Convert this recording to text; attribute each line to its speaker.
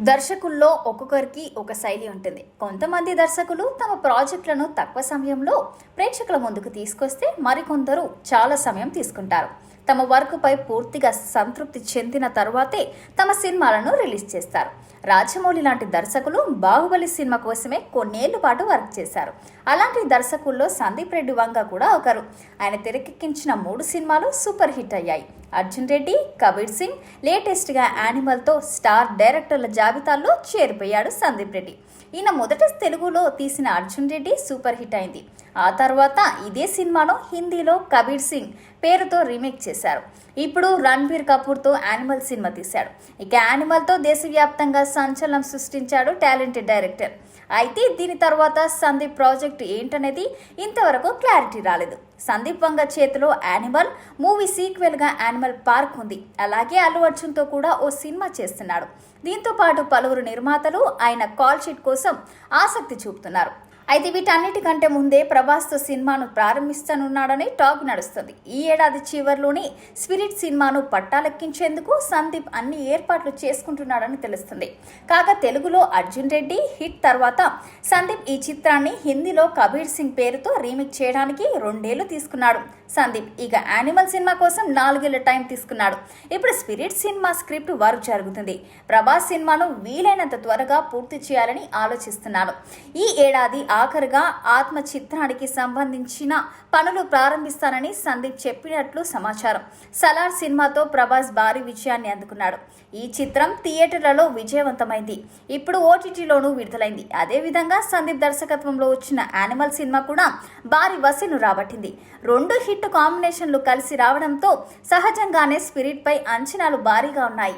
Speaker 1: దర్శకుల్లో ఒక్కొక్కరికి ఒక శైలి ఉంటుంది. కొంతమంది దర్శకులు తమ ప్రాజెక్టులను తక్కువ సమయంలో ప్రేక్షకుల ముందుకు తీసుకొస్తే మరికొందరు చాలా సమయం తీసుకుంటారు. తమ వర్క్పై పూర్తిగా సంతృప్తి చెందిన తరువాతే తమ సినిమాలను రిలీజ్ చేస్తారు. రాజమౌళి లాంటి దర్శకులు బాహుబలి సినిమా కోసమే కొన్నేళ్ల పాటు వర్క్ చేశారు. అలాంటి దర్శకుల్లో సందీప్ రెడ్డి వంగ కూడా ఒకరు. ఆయన తెరకెక్కించిన 3 సినిమాలు సూపర్ హిట్ అయ్యాయి. అర్జున్ రెడ్డి, కబీర్ సింగ్, లేటెస్ట్గా యానిమల్తో స్టార్ డైరెక్టర్ల జాబితాలో చేరిపోయాడు సందీప్ రెడ్డి. ఈయన మొదట తెలుగులో తీసిన అర్జున్ రెడ్డి సూపర్ హిట్ అయింది. ఆ తర్వాత ఇదే సినిమాను హిందీలో కబీర్ సింగ్ పేరుతో రీమేక్ చేశారు. ఇప్పుడు రణబీర్ కపూర్తో యానిమల్ సినిమా తీశాడు. ఇక యానిమల్తో దేశవ్యాప్తంగా సంచలనం సృష్టించాడు టాలెంటెడ్ డైరెక్టర్. అయితే దీని తర్వాత సందీప్ ప్రాజెక్ట్ ఏంటనేది ఇంతవరకు క్లారిటీ రాలేదు. సందీప్ వంగ చేతిలో యానిమల్ మూవీ సీక్వెల్గా యానిమల్ పార్క్ ఉంది. అలాగే అల్లు అర్జున్తో కూడా ఓ సినిమా చేస్తున్నాడు. దీంతో పాటు పలువురు నిర్మాతలు ఆయన కాల్ షీట్ కోసం ఆసక్తి చూపుతున్నారు. అయితే వీటన్నిటికంటే ముందే ప్రభాస్తో సినిమాను ప్రారంభిస్తానున్నాడని టాక్ నడుస్తుంది. ఈ ఏడాది చివరిలోనే స్పిరిట్ సినిమాను పట్టాలెక్కించేందుకు సందీప్ అన్ని ఏర్పాట్లు చేసుకుంటున్నాడని తెలుస్తుంది. కాగా తెలుగులో అర్జున్ రెడ్డి హిట్ తర్వాత సందీప్ ఈ చిత్రాన్ని హిందీలో కబీర్ సింగ్ పేరుతో రీమేక్ చేయడానికి 2 ఏళ్లు తీసుకున్నాడు సందీప్. ఇక యానిమల్ సినిమా కోసం 4 ఏళ్ల టైం తీసుకున్నాడు. ఇప్పుడు స్పిరిట్ సినిమా స్క్రిప్ట్ వర్క్ జరుగుతుంది. ప్రభాస్ సినిమాను వీలైనంత త్వరగా పూర్తి చేయాలని ఆలోచిస్తున్నాను. ఈ ఏడాది ఆఖరుగా ఆత్మ చిత్రానికి సంబంధించిన పనులు ప్రారంభిస్తానని సందీప్ చెప్పినట్లు సమాచారం. సలార్ సినిమాతో ప్రభాస్ భారీ విజయాన్ని అందుకున్నాడు. ఈ చిత్రం థియేటర్లలో విజయవంతమైంది. ఇప్పుడు ఓటీటీలోనూ విడుదలైంది. అదేవిధంగా సందీప్ దర్శకత్వంలో వచ్చిన యానిమల్ సినిమా కూడా భారీ వసూలు రాబట్టింది. 2 హిట్ కాంబినేషన్లు కలిసి రావడంతో సహజంగానే స్పిరిట్ పై అంచనాలు భారీగా ఉన్నాయి.